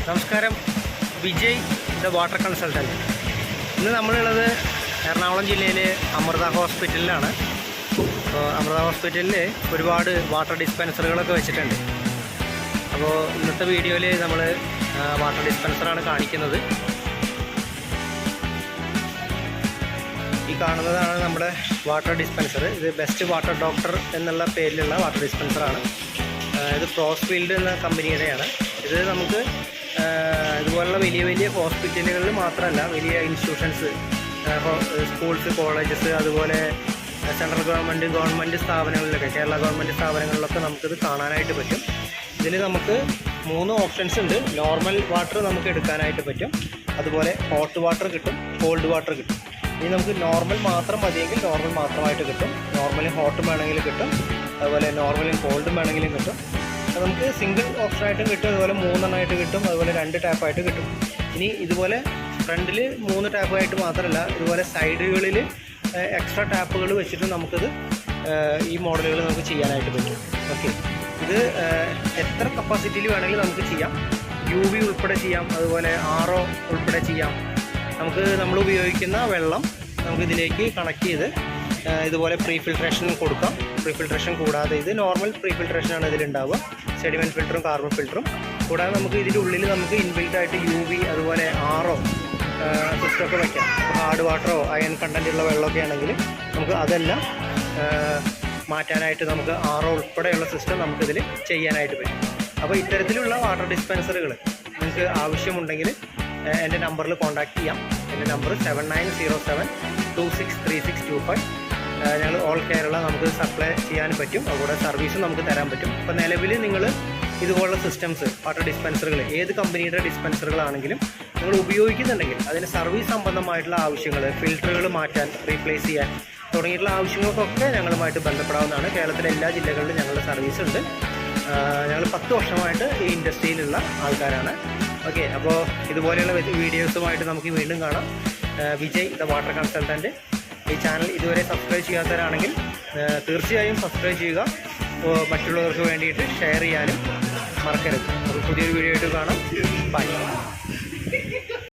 നമസ്കാരം. Vijay the water consultant. ഇന്ന് നമ്മളുള്ളത് എറണാകുളം ജില്ലയിലെ അമൃത ഹോസ്പിറ്റലിലാണ്. അപ്പോൾ അമൃത ഹോസ്പിറ്റലിൽ ഒരുപാട് വാട്ടർ ഡിസ്പെൻസറുകളൊക്കെ വെച്ചിട്ടുണ്ട്. അപ്പോൾ ഇന്നത്തെ വീഡിയോയിൽ നമ്മൾ വാട്ടർ ഡിസ്പെൻസറാണ് കാണിക്കുന്നത്. ഈ കാണുന്നതാണ് നമ്മുടെ വാട്ടർ ഡിസ്പെൻസർ. ഇത് ബെസ്റ്റ് വാട്ടർ ഡോക്ടർ എന്നുള്ള പേരിലുള്ള വാട്ടർ ഡിസ്പെൻസറാണ്. ഇത് ക്രോസ്ഫീൽഡ് എന്ന കമ്പനിയുടെയാണ്. ഇത് നമുക്ക് ഇതുപോലുള്ള വലിയ വലിയ ഹോസ്പിറ്റലുകളിൽ മാത്രമല്ല, വലിയ ഇൻസ്റ്റിറ്റ്യൂഷൻസ്, സ്കൂൾസ്, കോളേജസ്, അതുപോലെ സെൻട്രൽ ഗവൺമെൻറ് സ്ഥാപനങ്ങളിലൊക്കെ, കേരള ഗവൺമെൻറ് സ്ഥാപനങ്ങളിലൊക്കെ നമുക്കിത് കാണാനായിട്ട് പറ്റും. ഇതിൽ നമുക്ക് 3 ഓപ്ഷൻസ് ഉണ്ട്. നോർമൽ വാട്ടർ നമുക്ക് എടുക്കാനായിട്ട് പറ്റും, അതുപോലെ ഹോട്ട് വാട്ടർ കിട്ടും, കോൾഡ് വാട്ടർ കിട്ടും. ഇനി നമുക്ക് നോർമൽ മാത്രം മതിയെങ്കിൽ നോർമൽ മാത്രമായിട്ട് കിട്ടും, നോർമലും ഹോട്ടും വേണമെങ്കിൽ കിട്ടും, അതുപോലെ നോർമലും കോൾഡും വേണമെങ്കിലും കിട്ടും. അത് നമുക്ക് സിംഗിൾ ഓപ്ഷനായിട്ടും കിട്ടും, അതുപോലെ 3 എണ്ണമായിട്ട് കിട്ടും, അതുപോലെ 2 ടാപ്പായിട്ട് കിട്ടും. ഇനി ഇതുപോലെ ഫ്രണ്ടിൽ 3 ടാപ്പായിട്ട് മാത്രമല്ല, ഇതുപോലെ സൈഡുകളിൽ എക്സ്ട്രാ ടാപ്പുകൾ വെച്ചിട്ട് നമുക്കിത് ഈ മോഡലുകൾ നമുക്ക് ചെയ്യാനായിട്ട് പറ്റും. ഓക്കെ, ഇത് എത്ര കപ്പാസിറ്റിയിൽ വേണമെങ്കിലും നമുക്ക് ചെയ്യാം. UV ഉൾപ്പെടെ ചെയ്യാം, അതുപോലെ RO ഉൾപ്പെടെ ചെയ്യാം. നമ്മൾ ഉപയോഗിക്കുന്ന വെള്ളം നമുക്കിതിലേക്ക് കണക്ട് ചെയ്ത് ഇതുപോലെ പ്രീ ഫിൽട്രേഷൻ കൊടുക്കാം. പ്രീ ഫിൽട്രേഷൻ കൂടാതെ ഇത് നോർമൽ പ്രീ ഫിൽട്രേഷനാണ് ഇതിലുണ്ടാവുക. സെഡിമെൻറ്റ് ഫിൽറ്ററും കാർബൺ ഫിൽറ്ററും കൂടാതെ നമുക്ക് ഇതിൻ്റെ ഉള്ളിൽ നമുക്ക് ഇൻബിൽറ്റായിട്ട് UV, അതുപോലെ RO സിസ്റ്റമൊക്കെ വയ്ക്കാം. ഹാർഡ് വാട്ടറോ അയൺ കണ്ടൻറ്റുള്ള വെള്ളമൊക്കെ ആണെങ്കിൽ നമുക്ക് അതെല്ലാം മാറ്റാനായിട്ട് നമുക്ക് RO ഉൾപ്പെടെയുള്ള സിസ്റ്റം നമുക്കിതിൽ ചെയ്യാനായിട്ട് പറ്റും. അപ്പോൾ ഇത്തരത്തിലുള്ള വാട്ടർ ഡിസ്പെൻസറുകൾ നിങ്ങൾക്ക് ആവശ്യമുണ്ടെങ്കിൽ എൻ്റെ നമ്പറിൽ കോൺടാക്റ്റ് ചെയ്യാം. എൻ്റെ നമ്പർ 7907263625. ഞങ്ങൾ ഓൾ കേരള നമുക്ക് സപ്ലൈ ചെയ്യാൻ പറ്റും, അതുകൂടെ സർവീസും നമുക്ക് തരാൻ പറ്റും. അപ്പോൾ നിലവിൽ നിങ്ങൾ ഇതുപോലുള്ള സിസ്റ്റംസ്, വാട്ടർ ഡിസ്പെൻസറുകൾ, ഏത് കമ്പനിയുടെ ഡിസ്പെൻസറുകളാണെങ്കിലും നിങ്ങൾ ഉപയോഗിക്കുന്നുണ്ടെങ്കിൽ അതിന് സർവീസ് സംബന്ധമായിട്ടുള്ള ആവശ്യങ്ങൾ, ഫിൽറ്ററുകൾ മാറ്റാൻ, റീപ്ലേസ് ചെയ്യാൻ തുടങ്ങിയിട്ടുള്ള ആവശ്യങ്ങൾക്കൊക്കെ ഞങ്ങളുമായിട്ട് ബന്ധപ്പെടാവുന്നതാണ്. കേരളത്തിലെ എല്ലാ ജില്ലകളിലും ഞങ്ങളുടെ സർവീസ് ഉണ്ട്. ഞങ്ങൾ 10 വർഷമായിട്ട് ഈ ഇൻഡസ്ട്രിയിലുള്ള ആൾക്കാരാണ്. ഓക്കെ, അപ്പോൾ ഇതുപോലെയുള്ള വീഡിയോസുമായിട്ട് നമുക്ക് വീണ്ടും കാണാം. Vijay the water consultant. ഈ ചാനൽ ഇതുവരെ സബ്സ്ക്രൈബ് ചെയ്യാത്തവരാണെങ്കിൽ തീർച്ചയായും സബ്സ്ക്രൈബ് ചെയ്യുക. മറ്റുള്ളവർക്ക് വേണ്ടിയിട്ട് ഷെയർ ചെയ്യാനും മറക്കരുത്. അപ്പോൾ പുതിയൊരു വീഡിയോ ആയിട്ട് കാണാം. ബൈ.